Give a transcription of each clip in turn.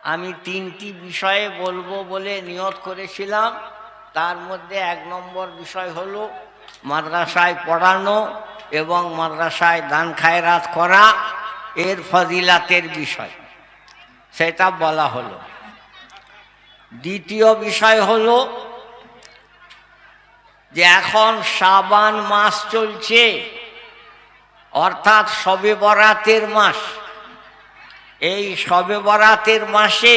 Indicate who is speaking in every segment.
Speaker 1: আমি তিনটি বিষয়ে বলবো বলে নিয়ত করেছিলাম। তার মধ্যে 1 নম্বর বিষয় হলো মাদ্রাসায় পড়ানো এবং মাদ্রাসায় দান খায়রাত করা, এর ফজিলাতের বিষয়, সেটা বলা হলো। দ্বিতীয় বিষয় হলো যে এখন শাবান মাস চলছে, অর্থাৎ শবে বরাতের মাস। এই শবে বরাতের মাসে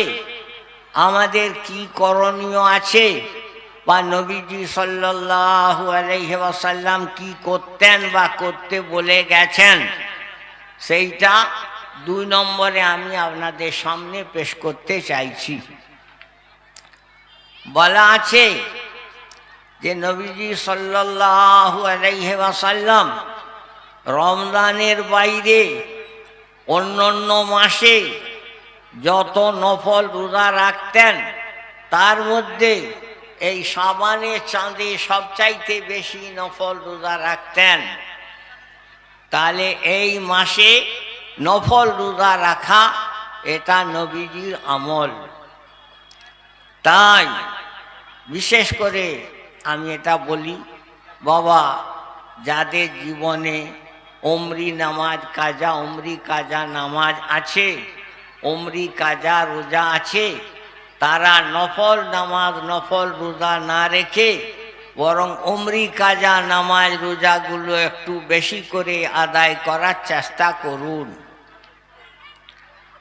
Speaker 1: আমাদের কি করণীয় আছে, বা নবীজি সাল্লাল্লাহু আলাইহি ওয়াসাল্লাম কি করতেন বা করতে বলে গেছেন, সেইটা 2 নম্বরে আমি আপনাদের সামনে পেশ করতে চাইছি। বলা আছে যে নবীজি সাল্লাল্লাহু আলাইহি ওয়াসাল্লাম রমজানের বাইরে অন্যান্য মাসে যত নফল রোজা রাখতেন, তার মধ্যে এই শাবানের চাঁদে সবচাইতে বেশি নফল রোজা রাখতেন। তাহলে এই মাসে নফল রোজা রাখা এটা নবীজির আমল। তাই বিশেষ করে আমি এটা বলি, বাবা, যাদের জীবনে উমরি নামাজ কাজা, উমরি কাজা নামাজ আছে, উমরি কাজা রোজা আছে, তারা নফল নামাজ নফল রোজা না রেখে বরং উমরি কাজা নামাজ রোজাগুলো একটু বেশি করে আদায় করার চেষ্টা করুন।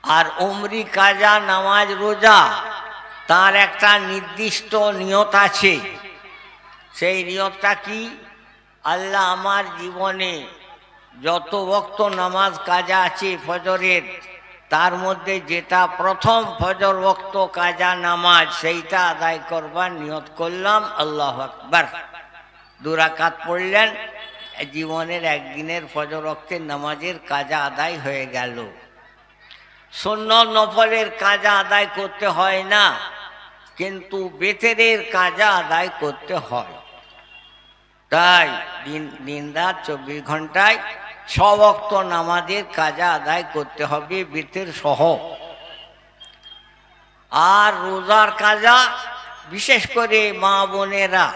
Speaker 1: আর উমরি কাজা নামাজ রোজা তার একটা নির্দিষ্ট নিয়ত আছে। সেই নিয়তটা কি? আল্লাহ আমার জীবনে যত ওয়াক্ত নামাজ কাজা আছে ফজরের, তার মধ্যে যেটা প্রথম ফজর ওয়াক্ত কাজা নামাজ, সেইটা আদায় করবার নিয়ত করলাম। আল্লাহু আকবার। 2 রাকাত পড়লেন, জীবনের একদিনের ফজর ওয়াক্তের নামাজের কাজা আদায় হয়ে গেল। সুন্নত নফলের কাজা আদায় করতে হয় না, কিন্তু বেতেরের কাজা আদায় করতে হয়। তাই দিন রাত 24 ঘন্টায় 6 ওয়াক্ত নামাজের কাজা আদায় করতে হবে বেতের সহ। আর রোজার কাজা বিশেষ করে মা বোনেরা,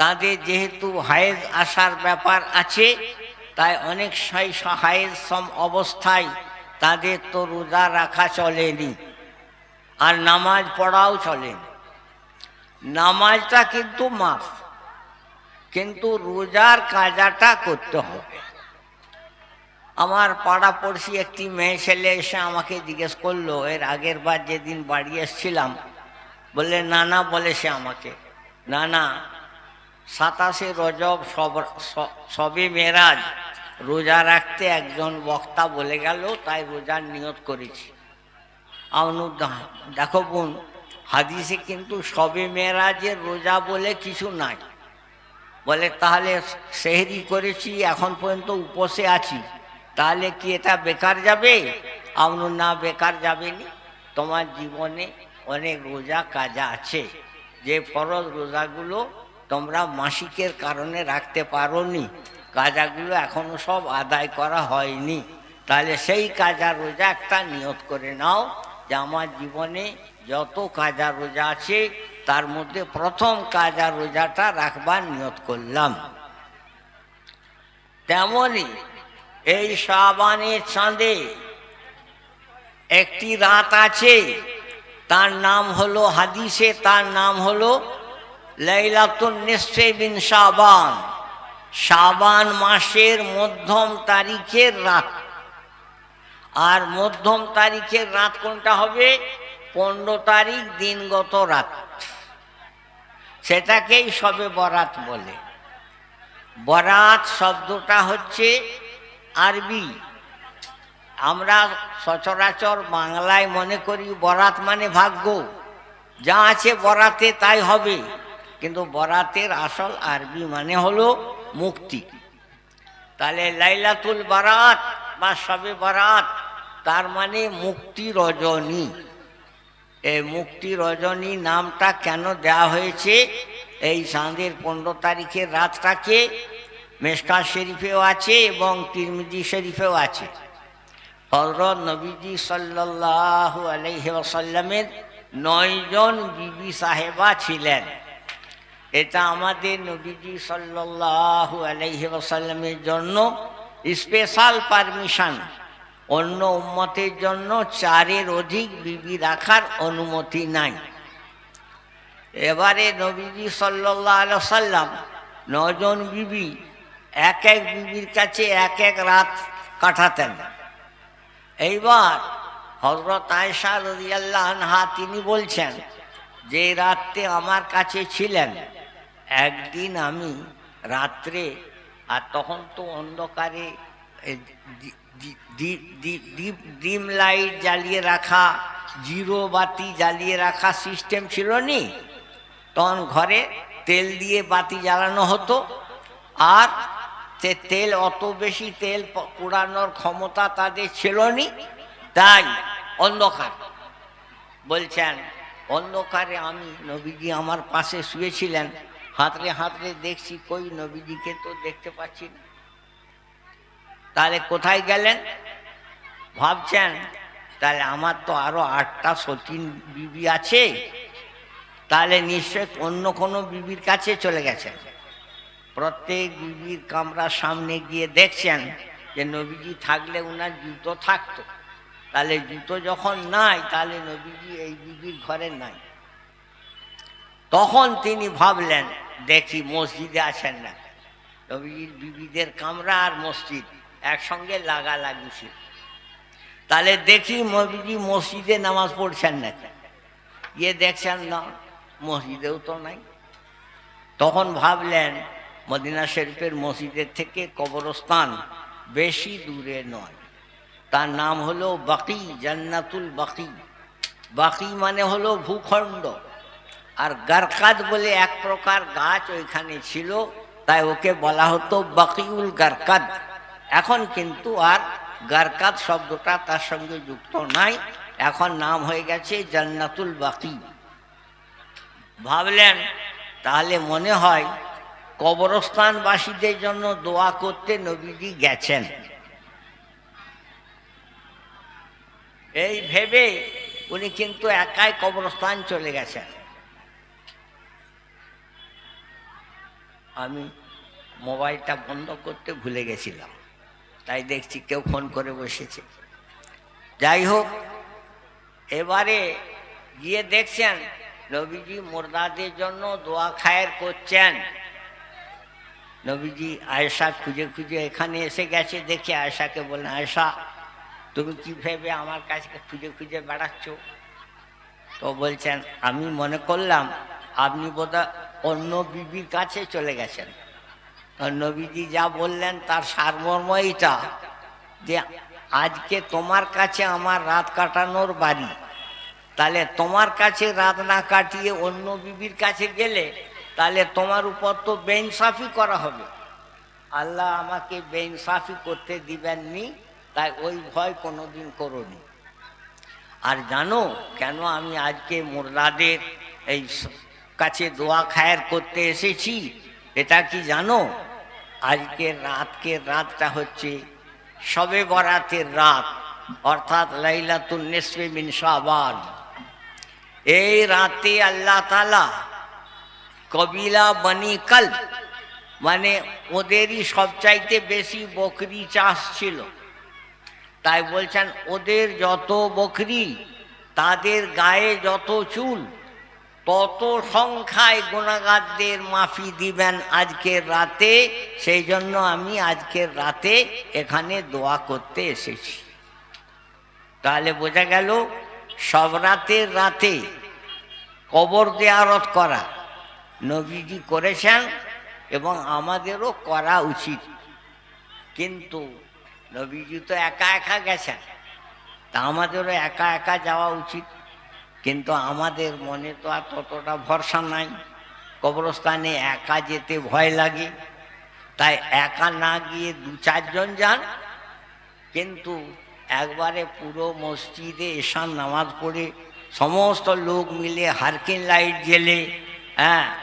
Speaker 1: তাদের যেহেতু হায়েজ আসার ব্যাপার আছে, তাই অনেক হায়েজ অবস্থায় তাদের তো রোজা রাখা চলেনি, আর নামাজ পড়াও চলেনি। নামাজটা কিন্তু মাফ, কিন্তু রোজার কাজাটা করতে হবে। আমার পাড়াপড়শি একটি মেয়ে ছেলে এসে আমাকে জিজ্ঞেস করলো, এর আগের বার যেদিন বাড়ি এসেছিলাম, বললে নানা, বলে সে আমাকে, নানা 27শে রজব শবে মেরাজ রোজা রাখতে একজন বক্তা বলে গেল, তাই রোজার নিয়ত করেছি। দেখো বোন, হাদিসে কিন্তু শবে মেরাজের রোজা বলে কিছু নাই। বলে তাহলে সেহরি করেছি, এখন পর্যন্ত উপসে আছি, তাহলে কি এটা বেকার যাবে? না, বেকার যাবেনি। তোমার জীবনে অনেক রোজা কাজা আছে, যে ফরজ রোজাগুলো তোমরা মাসিকের কারণে রাখতে পারোনি, কাজাগুলো এখনো সব আদায় করা হয়নি। তাহলে সেই কাজা রোজা একটা নিয়ত করে নাও যে আমার জীবনে যত কাজা রোজা আছে, তার মধ্যে প্রথম কাজা রোজাটা রাখবার নিয়ত করলাম। তেমনি এই শাবানের চাঁদে একটি রাত আছে, তার নাম হলো, হাদিসে তার নাম হলো লাইলাতুন নিসফে মিন শাবান, শাবান মাসের মধ্যম তারিখের রাত। আর মধ্যম তারিখের রাত কোনটা হবে? 15 তারিখ দিনগত রাত, সেটাকেই শবে বরাত বলে। বরাত শব্দটা হচ্ছে আরবি। আমরা সচরাচর বাংলায় মনে করি বরাত মানে ভাগ্য, যা আছে বরাতে তাই হবে, কিন্তু বরাতের আসল আরবি মানে হলো মুক্তি। তাহলে লাইলাতুল বারাত বা শবে বরাত, তার মানে মুক্তি রজনী। এই মুক্তি রজনী নামটা কেন দেওয়া হয়েছে? এই চাঁদের 15 তারিখের রাতটাকে মেশকাত শরীফেও আছে এবং তিরমিজি শরীফেও আছে। হযরত নবীজি সাল্লাল্লাহু আলাইহি ওয়াসাল্লামের 9 জন বিবি সাহেবা ছিলেন। এটা আমাদের নবীজি সাল্লাল্লাহু আলাইহি ওয়াসাল্লামের জন্য স্পেশাল পারমিশন। অন্য উম্মতের জন্য 4-এর অধিক বিবি রাখার অনুমতি নাই। এবারে নবীজি সাল্লাল্লাহু আলাইহি ওয়াসাল্লাম 9 জন বিবি, এক এক বিবির কাছে এক এক রাত কাটাতেন। এইবার হযরত আয়েশা রাদিয়াল্লাহু আনহা তিনি বলছেন যে রাতে আমার কাছে ছিলেন। একদিন আমি রাত্রে, আর তখন তো অন্ধকারে ডিম লাইট জ্বালিয়ে রাখা, জিরো বাতি জ্বালিয়ে রাখা সিস্টেম ছিল নি, তখন ঘরে তেল দিয়ে বাতি জ্বালানো হতো। আর সে তেল, অত বেশি তেল পোড়ানোর ক্ষমতা তাদের ছিল নি, তাই অন্ধকার। বলছেন অন্ধকারে আমি, নবীজি আমার পাশে শুয়েছিলেন, হাতড়ে হাতড়ে দেখছি কই নবীজিকে তো দেখতে পাচ্ছি না। তাহলে কোথায় গেলেন ভাবছেন, তাহলে আমার তো আরো 8টা সতীন বিবি আছে, তাহলে নিশ্চয় অন্য কোনো বিবির কাছে চলে গেছেন। প্রত্যেক বিবির কামরার সামনে গিয়ে দেখছেন যে নবীজি থাকলে উনার জুতো থাকতো, তাহলে জুতো যখন নাই তাহলে নবীজি এই বিবির ঘরে নাই। তখন তিনি ভাবলেন দেখি মসজিদে আছেন না। নবীজির বিবিদের কামরা আর মসজিদ একসঙ্গে লাগালাগি ছিল, তাহলে দেখি নবীজি মসজিদে নামাজ পড়ছেন না। গিয়ে দেখছেন না, মসজিদেও তো নাই। তখন ভাবলেন মদিনা শরীফের মসজিদের থেকে কবরস্থান বেশি দূরে নয়, তার নাম হলো বাকি, জান্নাতুল বাকি। বাকি মানে হলো ভূখণ্ড, আর গারকাদ বলে এক প্রকার গাছ ওইখানে ছিল, তাই ওকে বলা হতো বাকিউল গারকাদ। এখন কিন্তু আর গারকাদ শব্দটা তার সঙ্গে যুক্ত নাই, এখন নাম হয়ে গেছে জান্নাতুল বাকি। ভাবলেন তাহলে মনে হয় কবরস্থানবাসীদের জন্য দোয়া করতে নবীজি গেছেন। এই ভেবে উনি কিন্তু একাই কবরস্থান চলে গেছেন। আমি মোবাইলটা বন্ধ করতে ভুলে গেছিলাম, তাই দেখছি কেউ ফোন করে বসেছে। যাই হোক, এবারে গিয়ে দেখছেন নবীজি মুর্দাদের জন্য দোয়া খায়ের করছেন। নবীজি আয়েশা খুঁজে খুঁজে এখানে এসে গেছে দেখে আয়েশাকে বললেন, আয়েশা তুমি কি ভেবে আমার কাছে খুঁজে খুঁজে বেড়াচ্ছ? তো বলছেন আমি মনে করলাম আপনি বোধহয় অন্য বিবির কাছে চলে গেছেন। নবীজি যা বললেন তার সারমর্ম এইটা যে আজকে তোমার কাছে আমার রাত কাটানোর বাড়ি, তাহলে তোমার কাছে রাত না কাটিয়ে অন্য বিবির কাছে গেলে তাহলে তোমার উপর তো বেইনসাফি করা হবে। আল্লাহ আমাকে বেইনসাফি করতে দিবেননি, তাই ওই ভয় কোনোদিন করোনি। আর জানো কেন আমি আজকে মুর্দাদের এই কাছে দোয়া খায়ের করতে এসেছি? এটা কি জানো? আজকের রাতটা হচ্ছে শবে বরাতের রাত, অর্থাৎ লাইলাতুন নিসফে মিন শাবান। এই রাতে আল্লাহ তাআলা কবিলা বনি কলব, মানে ওদেরই সবচাইতে বেশি বকরি চাষ ছিল, তাই বলছেন ওদের যত বকরি, তাদের গায়ে যত চুল, তত সংখ্যায় গুনাহগারদের মাফি দিবেন আজকের রাতে। সেই জন্য আমি আজকের রাতে এখানে দোয়া করতে এসেছি। তাহলে বোঝা গেল সব রাতে কবর জিয়ারত করা নবীজি করেছেন এবং আমাদেরও করা উচিত। কিন্তু নবীজি তো একা একা গেছেন, তা আমাদেরও একা একা যাওয়া উচিত। কিন্তু আমাদের মনে তো আর ততটা ভরসা নাই, কবরস্থানে একা যেতে ভয় লাগে, তাই একা না গিয়ে 2-4 জন যান। কিন্তু একবারে পুরো মসজিদে এশার নামাজ পড়ে সমস্ত লোক মিলে হারকিন লাইট জ্বেলে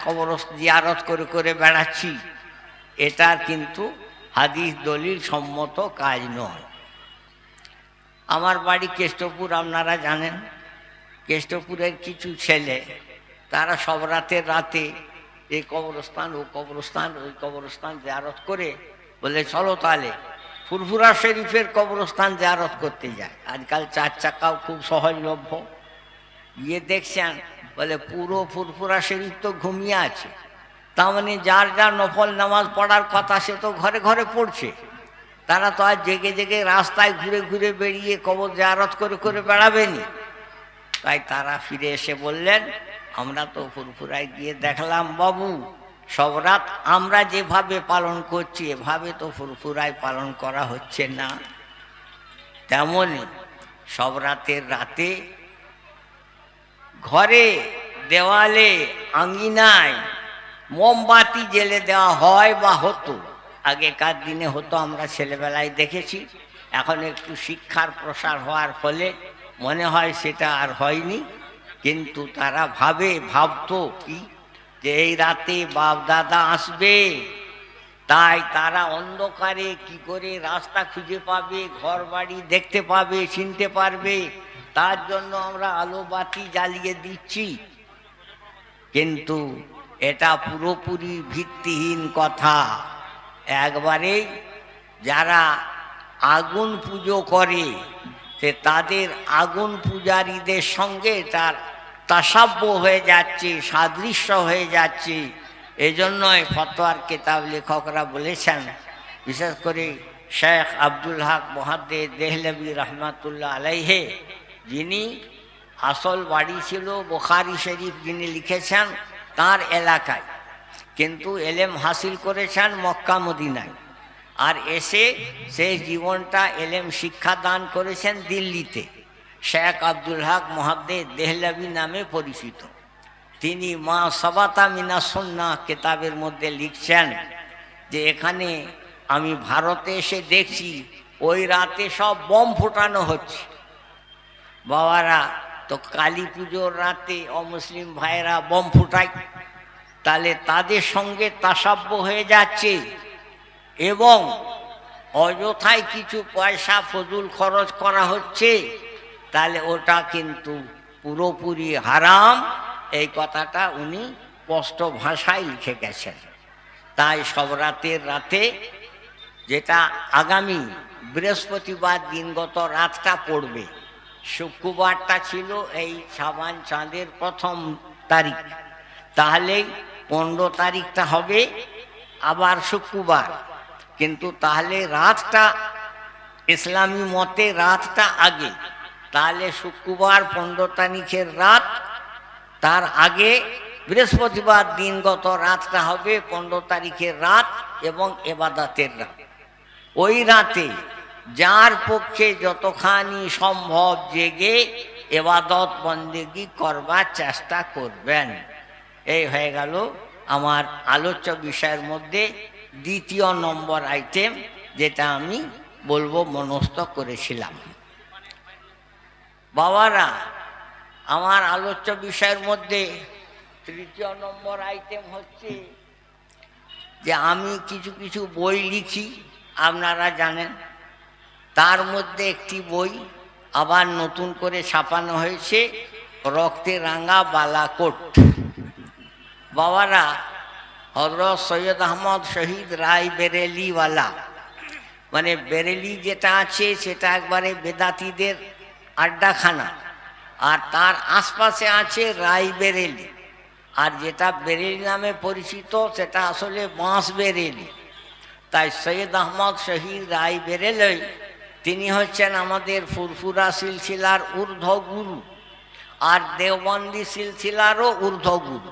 Speaker 1: কবর জিয়ারত করে করে বেড়াচ্ছি, এটার কিন্তু হাদিস দলিল সম্মত কাজ নয়। আমার বাড়ি কেষ্টপুর, আপনারা জানেন। কেষ্টপুরের কিছু ছেলে তারা সব রাতে এই কবরস্থান ও কবরস্থান ওই কবরস্থান জিয়ারত করে বলে চলো তাহলে ফুরফুরা শরীফের কবরস্থান জিয়ারত করতে যায়। আজকাল 4 চাকাও খুব সহজলভ্য। গিয়ে দেখছেন বলে পুরো ফুরফুরা শরীফ তো ঘুমিয়ে আছে। তার মানে যার যার নফল নামাজ পড়ার কথা সে তো ঘরে ঘরে পড়ছে। তারা তো আর জেগে জেগে রাস্তায় ঘুরে ঘুরে বেরিয়ে কবর জিয়ারত করে করে বেড়াবেনি। তাই তারা ফিরে এসে বললেন, আমরা তো ফুরফুরায় গিয়ে দেখলাম বাবু, সব রাত আমরা যেভাবে পালন করছি এভাবে তো ফুরফুরায় পালন করা হচ্ছে না। তেমনই সব রাতে ঘরে দেওয়ালে আঙ্গিনায় মোমবাতি জেলে দেওয়া হয় বা হতো। আগেকার দিনে হতো, আমরা ছেলেবেলায় দেখেছি। এখন একটু শিক্ষার প্রসার হওয়ার ফলে মনে হয় সেটা আর হয়নি। কিন্তু তারা ভাবতো কি যে এই রাতে বাপ দাদা আসবে, তাই তারা অন্ধকারে কি করে রাস্তা খুঁজে পাবে, ঘর বাড়ি দেখতে পাবে, চিনতে পারবে, তার জন্য আমরা আলো বাতি জ্বালিয়ে দিচ্ছি। কিন্তু এটা পুরোপুরি ভিত্তিহীন কথা। একবারেই যারা আগুন পুজো করে সে তাদের আগুন পূজারীদের সঙ্গে তার তাসাব্য হয়ে যাচ্ছে, সাদৃশ্য হয়ে যাচ্ছে। এজন্যই ফতোয়ার কিতাব লেখকরা বলেছেন, বিশেষ করে শেখ আব্দুল হক মুহাদ্দিস দেহলভী রহমাতুল্লাহ আলাইহে, যিনি আসল বাড়ি ছিল বুখারী শরীফ যিনি লিখেছেন তার এলাকায়, কিন্তু এলেম হাসিল করেছেন মক্কা মদিনায়। আর এসে সেই জীবনটা এলেম শিক্ষা দান করেছেন দিল্লিতে। শেখ আব্দুল হক মুহাদ্দিস দেহলভী নামে পরিচিত। তিনি মা সাবাতা মিনা সুন্নাহ কিতাবের মধ্যে লিখছেন যে এখানে আমি ভারতে এসে দেখছি ওই রাতে সব বম ফোটানো হচ্ছে। বাবারা, তো কালী পুজোর রাতে অমুসলিম ভাইয়েরা বম ফুটায়, তাহলে তাদের সঙ্গে তাসাব্য হয়ে যাচ্ছে এবং অযথায় কিছু পয়সা ফজুল খরচ করা হচ্ছে, তাহলে ওটা কিন্তু পুরোপুরি হারাম। এই কথাটা উনি স্পষ্ট ভাষায় লিখে গেছেন। তাই সব রাতে যেটা আগামী বৃহস্পতিবার দিনগত রাতটা পড়বে, শুক্রবারটা ছিল এই শাবান চাঁদের 1ম তারিখ, তাহলেই 15 তারিখটা হবে আবার শুক্রবার। কিন্তু তাহলে রাতটা ইসলামী মতে রাতটা আগে, তাহলে শুক্রবার 15 তারিখের রাত, তার আগে বৃহস্পতিবার দিনগত রাতটা হবে 15 তারিখের রাত এবং ইবাদতের রাত। ওই রাতে যার পক্ষে যতখানি সম্ভব জেগে ইবাদত বন্দেগী করবার চেষ্টা করবেন। এই হয়ে গেল আমার আলোচ্য বিষয়ের মধ্যে 2য় নম্বর আইটেম, যেটা আমি বলবো মনস্থ করেছিলাম। বাবারা, আমার আলোচ্য বিষয়ের মধ্যে 3য় নম্বর আইটেম হচ্ছে যে আমি কিছু বই লিখি, আপনারা জানেন। তার মধ্যে একটি বই আবার নতুন করে ছাপানো হয়েছে, রক্তে রাঙা বালাকোট। বাবারা, হযরত সৈয়দ আহমদ শহীদ রায় বেরেলিওয়ালা, মানে বেরেলি যেটা আছে সেটা একবারে বেদাতিদের আড্ডাখানা, আর তার আশপাশে আছে রায় বেরেলি, আর যেটা বেরেলি নামে পরিচিত সেটা আসলে বাঁশ বেরেলি। তাই সৈয়দ আহমদ শহীদ রায় বেরেলি তিনি হচ্ছেন আমাদের ফুরফুরা সিলসিলার ঊর্ধ্ব গুরু, আর দেওবন্দি সিলসিলারও ঊর্ধ্ব গুরু।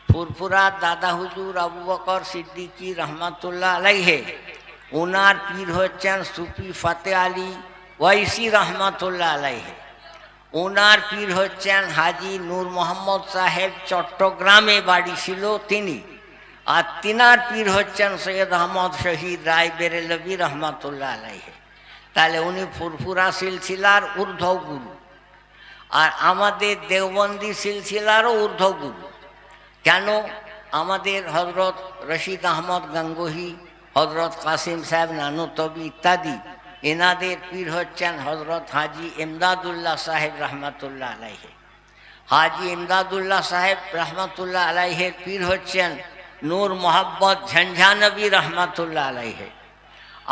Speaker 1: ফুরফুরার দাদা হুজুর আবু বকর সিদ্দিকী রহমাতুল্লাহ আলাইহে, ওনার পীর হচ্ছেন সুফি ফতে আলী ওয়াইসি রহমাতুল্লাহ আলাইহে। ওনার পীর হচ্ছেন হাজি নূর মোহাম্মদ সাহেব, চট্টগ্রামে বাড়ি ছিল তিনি। আর তিনার পীর হচ্ছেন সৈয়দ আহমদ শহীদ রায় বেরেলভী রহমাতুল্লাহ আলাইহে। তাহলে উনি ফুরফুরা সিলসিলার ঊর্ধ্ব গুরু, আর আমাদের দেওবন্দি সিলসিলারও ঊর্ধ্ব গুরু। কেন? আমাদের হজরত রশিদ আহমদ গঙ্গোহী, হজরত কাসিম সাহেব নানুতবি ইত্যাদি এনাদের পীর হচ্ছেন হজরত হাজি ইমদাদুল্লাহ সাহেব রহমতুল্লাহ আলাইহে। হাজি ইমদাদুল্লাহ সাহেব রহমতুল্লাহ আলাইহের পীর হচ্ছেন নূর মোহাম্মদ ঝঞ্ঝানবী রহমতুল্লাহ আলাইহে।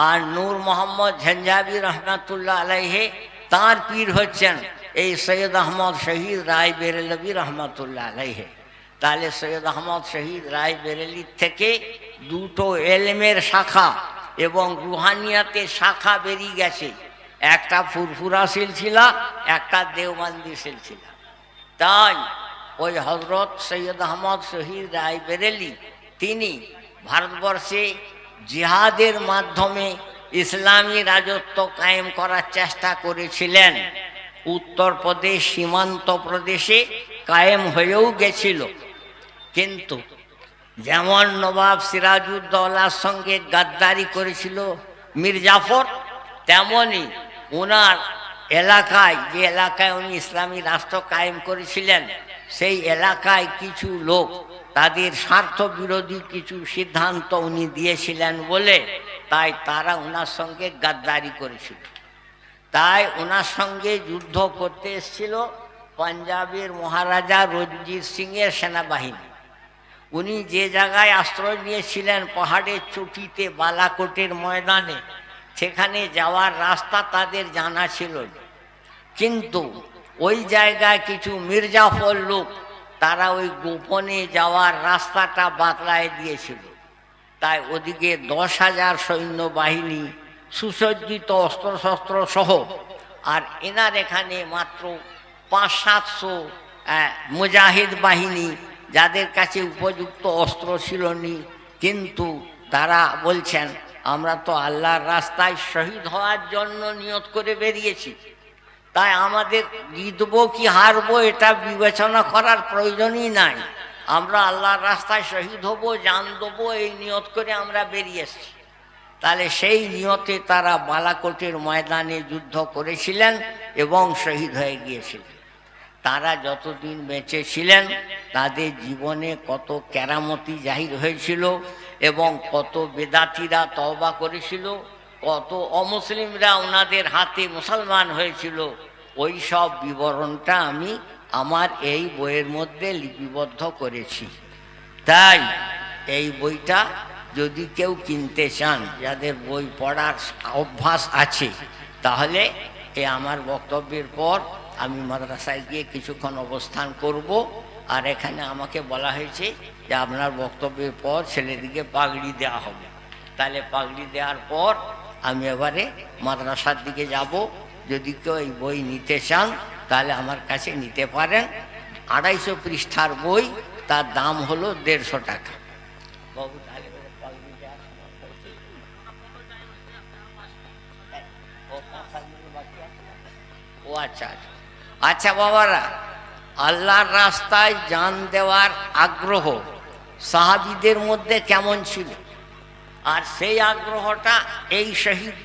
Speaker 1: আর নূর মোহাম্মদ ঝঞ্ঝাবি রহমতুল্লাহ আলাইহে তাঁর পীর হচ্ছেন এই সৈয়দ আহমদ শহীদ রায় বেরেলভী রহমতুল্লাহ আলাইহে। তাহলে সৈয়দ আহমদ শহীদ রায় বেরেলির থেকে দুটো এলমের শাখা এবং রুহানিয়াতের শাখা বেরিয়ে গেছে। একটা ফুরফুরা সিলসিলা, একটা দেওবন্দি সিলসিলা। তাই ওই হজরত সৈয়দ আহমদ শহীদ রায় বেরেলি তিনি ভারতবর্ষে জিহাদের মাধ্যমে ইসলামী রাজত্ব কায়েম করার চেষ্টা করেছিলেন। উত্তরপ্রদেশ সীমান্ত প্রদেশে কায়েম হয়েও গেছিল, কিন্তু যেমন নবাব সিরাজউদ্দৌলার সঙ্গে গাদ্দারি করেছিল মীর জাফর, তেমনই ওনার এলাকায়, যে এলাকায় উনি ইসলামী রাষ্ট্র কায়েম করেছিলেন, সেই এলাকায় কিছু লোক তাদের স্বার্থ বিরোধী কিছু সিদ্ধান্ত উনি দিয়েছিলেন বলে তাই তারা ওনার সঙ্গে গাদ্দারি করেছিল। তাই ওনার সঙ্গে যুদ্ধ করতে এসেছিল পাঞ্জাবের মহারাজা রঞ্জিত সিংয়ের সেনাবাহিনী। উনি যে জায়গায় আশ্রয় নিয়েছিলেন পাহাড়ের চটিতে বালাকোটের ময়দানে, সেখানে যাওয়ার রাস্তা তাদের জানা ছিল না। কিন্তু ওই জায়গায় কিছু মির্জাফর লোক তারা ওই গোপনে যাওয়ার রাস্তাটা বাতলায় দিয়েছিল। তাই ওদিকে 10,000 সৈন্যবাহিনী সুসজ্জিত অস্ত্রশস্ত্র সহ, আর এনার এখানে মাত্র 500-700 মুজাহিদ বাহিনী, যাদের কাছে উপযুক্ত অস্ত্র ছিল নি। কিন্তু তারা বলছেন আমরা তো আল্লাহর রাস্তায় শহীদ হওয়ার জন্য নিয়ত করে বেরিয়েছি, তাই আমাদের জিতবো কি হারবো এটা বিবেচনা করার প্রয়োজনই নাই। আমরা আল্লাহর রাস্তায় শহীদ হব, জান দেবো, এই নিয়ত করে আমরা বেরিয়ে এসেছি। তাহলে সেই নিয়তে তারা বালাকোটের ময়দানে যুদ্ধ করেছিলেন এবং শহীদ হয়ে গিয়েছিলেন। তারা যতদিন বেঁচে ছিলেন তাদের জীবনে কত কেরামতি জাহির হয়েছিল এবং কত বেদাতিরা তওবা করেছিল, কত অমুসলিমরা ওনাদের হাতে মুসলমান হয়েছিল, ওই সব বিবরণটা আমি আমার এই বইয়ের মধ্যে লিপিবদ্ধ করেছি। তাই এই বইটা যদি কেউ কিনতে চান, যাদের বই পড়ার অভ্যাস আছে, তাহলে আমার বক্তব্যের পর আমি মাদ্রাসায় গিয়ে কিছুক্ষণ অবস্থান করব। আর এখানে আমাকে বলা হয়েছে যে আপনার বক্তব্যের পর ছেলেদিকে পাগড়ি দেওয়া হবে। তাহলে পাগড়ি দেওয়ার পর আমি এবারে মাদ্রাসার দিকে যাব। যদি কেউ এই বই নিতে চান তাহলে আমার কাছে নিতে পারেন। 250 পৃষ্ঠার বই, তার দাম হলো 150 টাকা। বাবু তাহলে পাগড়ি দেওয়ার ও আচ্ছা আচ্ছা বাবারা, আল্লাহর রাস্তায় জান দেওয়ার আগ্রহ সাহাবীদের মধ্যে কেমন ছিল, আর সেই আগ্রহটা এই শহীদ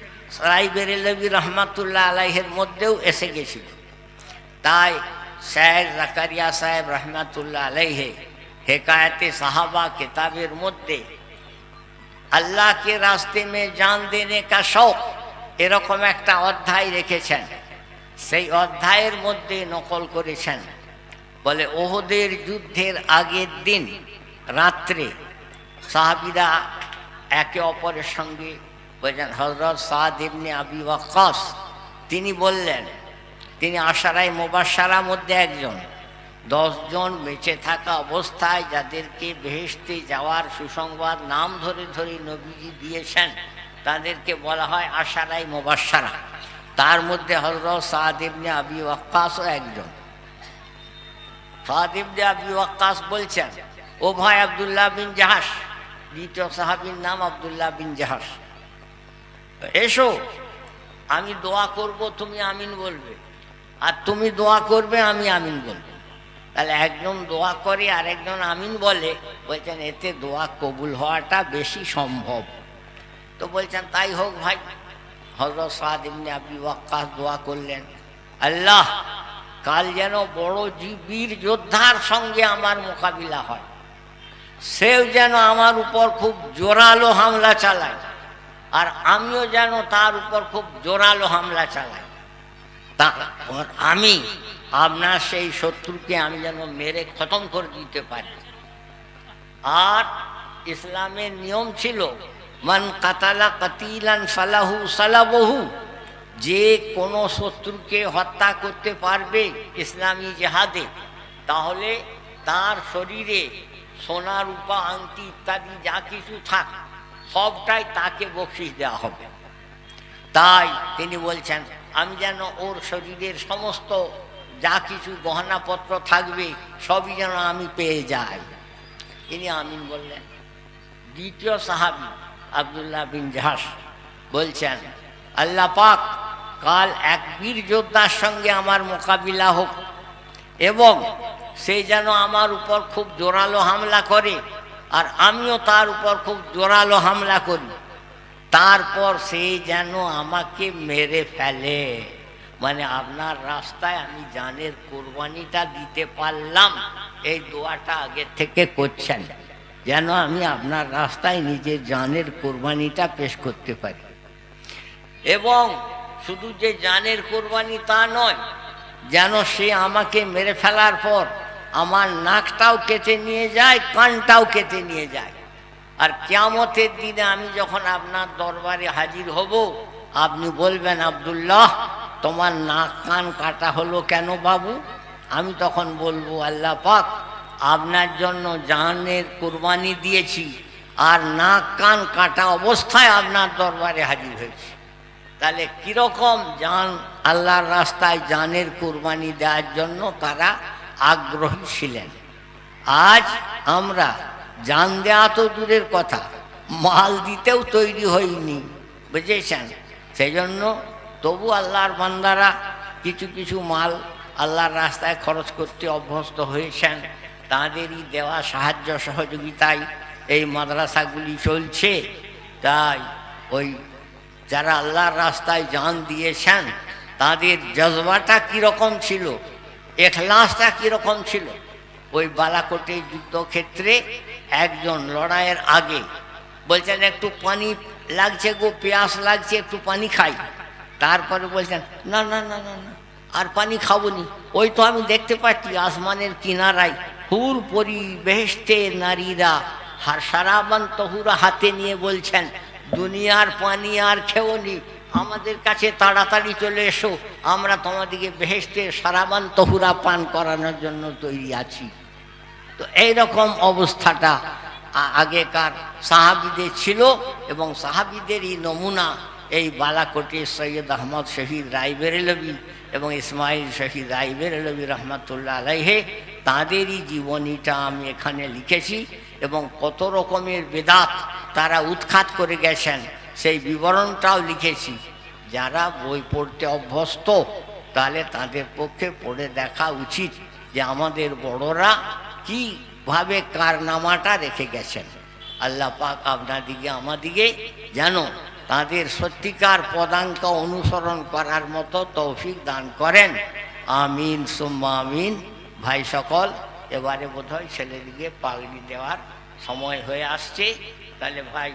Speaker 1: রায় বেরেলভী রহমতুল্লাহ আলাইহের মধ্যেও এসে গেছিল। তাই শায়েখ জাকারিয়া সাহেব রহমতুল্লাহ আলাইহে হেকায়তে সাহাবা কিতাবের মধ্যে আল্লাহ কে রাস্তে মে জান দেনে কা শৌক এরকম একটা অধ্যায় রেখেছেন। সেই অধ্যায়ের মধ্যে নকল করেছেন, বলে ওহদের যুদ্ধের আগের দিন রাত্রে সাহাবীরা একে অপরের সঙ্গে বলছেন, হযরত সাদ ইবনে আবি ওয়াক্কাস তিনি বললেন, তিনি আশারায়ে মুবাশশারার মধ্যে একজন, 10 জন বেঁচে থাকা অবস্থায় যাদেরকে বেহেশতে যাওয়ার সুসংবাদ নাম ধরে ধরে নবীজি দিয়েছেন তাদেরকে বলা হয় আশারায়ে মুবাশশারা। তার মধ্যে হযরত সাদ ইবনে আবি ওয়াক্কাসও একজন। সাদ ইবনে আবি ওয়াক্কাস বলছেন, ও ভাই আব্দুল্লাহ বিন জাহাশ, দ্বিতীয় সাহাবীর নাম আব্দুল্লাহ বিন জাহাশ, এসো আমি দোয়া করব, তুমি আমিন বলবে, আর তুমি দোয়া করবে, আমি আমিন বলবো। তাহলে একজন দোয়া করে আর একজন আমিন বলে, বলছেন এতে দোয়া কবুল হওয়াটা বেশি সম্ভব। তো বলছেন তাই হোক ভাই। হযরত সাদ ইবনে আবি ওয়াক্কাস দোয়া করলেন, আল্লাহ কাল যেন বড় বীর যোদ্ধার সঙ্গে আমার মোকাবিলা হয়, সেও যেন আমার উপর খুব জোরালো হামলা চালায়, আর আমিও যেন তার উপর খুব জোরালো হামলা চালাই, তারপর আমি আপনার সেই শত্রুকে আমি যেন মেরে খতম করে দিতে পারি। আর ইসলামের নিয়ম ছিল মান কাতালা কাতিলান সালাহু সালাবহু, যে কোনো শত্রুকে হত্যা করতে পারবে ইসলামী জেহাদে, তাহলে তার শরীরে সোনা রূপা আংটি ইত্যাদি যা কিছু থাক সবটাই তাকে বকশিশ দেওয়া হবে। তাই তিনি বলছেন আমি যেন ওর শরীরের সমস্ত যা কিছু গহনাপত্র থাকবে সবই যেন আমি পেয়ে যাই। তিনি আমিন বললেন। দ্বিতীয় সাহাবী আব্দুল্লাহ বিন জাহাশ বলছেন আল্লাহ পাক কাল এক বীর যোদ্ধার সঙ্গে আমার মোকাবিলা হোক এবং সে যেন আমার উপর খুব জোরালো হামলা করে আর আমিও তার উপর খুব জোরালো হামলা করি, তারপর সে যেন আমাকে মেরে ফেলে। মানে আপনার রাস্তায় আমি জানের কোরবানিটা দিতে পারলাম, এই দোয়াটা আগের থেকে করছেন যেন আমি আপনার রাস্তায় নিজের জানের কোরবানিটা পেশ করতে পারি। এবং শুধু যে জানের কোরবানি তা নয়, যেন সে আমাকে মেরে ফেলার পর আমার নাকটাও কেটে নিয়ে যায়, কানটাও কেটে নিয়ে যায়। আর কিয়ামতের দিনে আমি যখন আপনার দরবারে হাজির হব, আপনি বলবেন আব্দুল্লাহ তোমার নাক কান কাটা হলো কেন বাবু? আমি তখন বলবো আল্লাহ পাক আপনার জন্য জানের কোরবানি দিয়েছি আর নাক কান কাটা অবস্থায় আপনার দরবারে হাজির হয়েছি। তাহলে কীরকম জান আল্লাহর রাস্তায় জানের কোরবানি দেওয়ার জন্য তারা আগ্রহী ছিলেন। আজ আমরা জান দেওয়া তো দূরের কথা, মাল দিতেও তৈরি হইনি, বুঝেছেন? সেই জন্য তবু আল্লাহর বান্দারা কিছু কিছু মাল আল্লাহর রাস্তায় খরচ করতে অভ্যস্ত হয়েছেন। তাঁদেরই দেওয়া সাহায্য সহযোগিতায় এই মাদ্রাসাগুলি চলছে। তাই ওই যারা আল্লাহর রাস্তায় জান দিয়েছেন তাদের জজবাটা কীরকম ছিল, এখলাসটা কীরকম ছিল। ওই বালাকোটে যুদ্ধক্ষেত্রে একজন লড়াইয়ের আগে বলছেন একটু পানি লাগছে গো, পেয়াস লাগছে, একটু পানি খাই। তারপরে বলছেন না না না না না আর পানি খাবো নি, ওই তো আমি দেখতে পাচ্ছি আসমানের কিনারায় হুর পরি বেহেশতের নারীরা আর সারাবান তহুরা হাতে নিয়ে বলছেন দুনিয়ার পানি আর খেওনি, আমাদের কাছে তাড়াতাড়ি চলে এসো, আমরা তোমাদেরকে বেহেশতের সারাবান তহুরা পান করানোর জন্য তৈরি আছি। তো এইরকম অবস্থাটা আগেকার সাহাবীদের ছিল এবং সাহাবীদেরই নমুনা এই বালাকোটের সৈয়দ আহমদ শহীদ রায়বেরেলভী এবং ইসমাইল শহীদ রায়বেরেলভী রহমতুল্লাহ আলাইহে, তাঁদেরই জীবনীটা আমি এখানে লিখেছি এবং কত রকমের বেদাত তারা উৎখাত করে গেছেন সেই বিবরণটাও লিখেছি। যারা বই পড়তে অভ্যস্ত তাহলে তাদের পক্ষে পড়ে দেখা উচিত যে আমাদের বড়রা কীভাবে কারনামাটা রেখে গেছেন। আল্লাহ পাক আপনাদিকে আমাদিকে যেন তাদের সত্যিকার পদাঙ্ক অনুসরণ করার মতো তৌফিক দান করেন। আমিন সুম্মা আমিন। ভাই সকল, এবারে বোধহয় ছেলেদিকে পাগড়ি দেওয়ার সময় হয়ে আসছে, তাহলে ভাই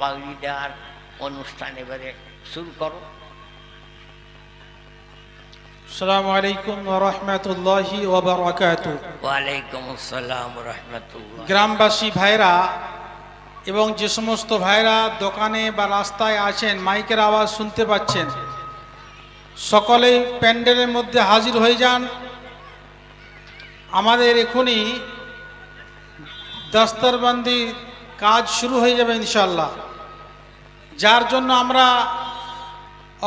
Speaker 1: পাগড়ি দেওয়ার অনুষ্ঠান এবারে শুরু করো।
Speaker 2: আসসালামু আলাইকুম ওয়া রাহমাতুল্লাহি ওয়া বারাকাতুহু।
Speaker 1: ওয়া আলাইকুম আসসালাম ওয়া রাহমাতুল্লাহ।
Speaker 2: গ্রামবাসী ভাইরা এবং যে সমস্ত ভাইরা দোকানে বা রাস্তায় আছেন, মাইকের আওয়াজ শুনতে পাচ্ছেন, সকলেই প্যান্ডেলের মধ্যে হাজির হয়ে যান। আমাদের এখনই দস্তরবন্দি কাজ শুরু হয়ে যাবে ইনশাআল্লাহ, যার জন্য আমরা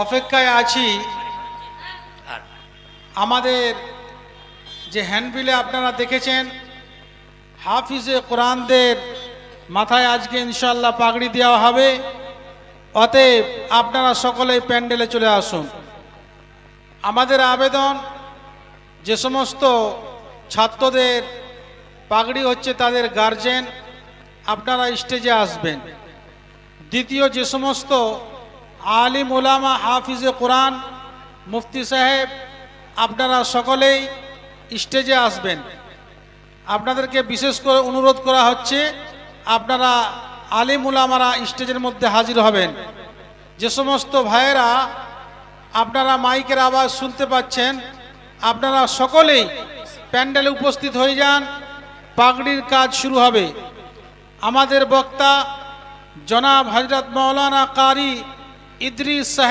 Speaker 2: অপেক্ষায় আছি। আমাদের যে হ্যান্ডবিলে আপনারা দেখেছেন হাফিজে কোরআনদের মাথায় আজকে ইনশাআল্লাহ পাগড়ি দেওয়া হবে। অতএব আপনারা সকলেই প্যান্ডেলে চলে আসুন। আমাদের আবেদন, যে সমস্ত ছাত্রদের পাগড়ি হচ্ছে তাদের গার্জেন, আপনারা স্টেজে আসবেন। দ্বিতীয়, যে সমস্ত আলিম ওলামা হাফিজে কোরআন মুফতি সাহেব, আপনারা সকলেই স্টেজে আসবেন। আপনাদেরকে বিশেষ করে অনুরোধ করা হচ্ছে আপনারা আলিম উলামারা স্টেজের মধ্যে হাজির হবেন। যে সমস্ত ভাইয়েরা আপনারা মাইকের আওয়াজ শুনতে পাচ্ছেন, আপনারা সকলেই প্যান্ডেলে উপস্থিত হয়ে যান, পাগড়ির কাজ শুরু হবে। আমাদের বক্তা জনাব হযরত মাওলানা কারি ইদ্রিস সাহেব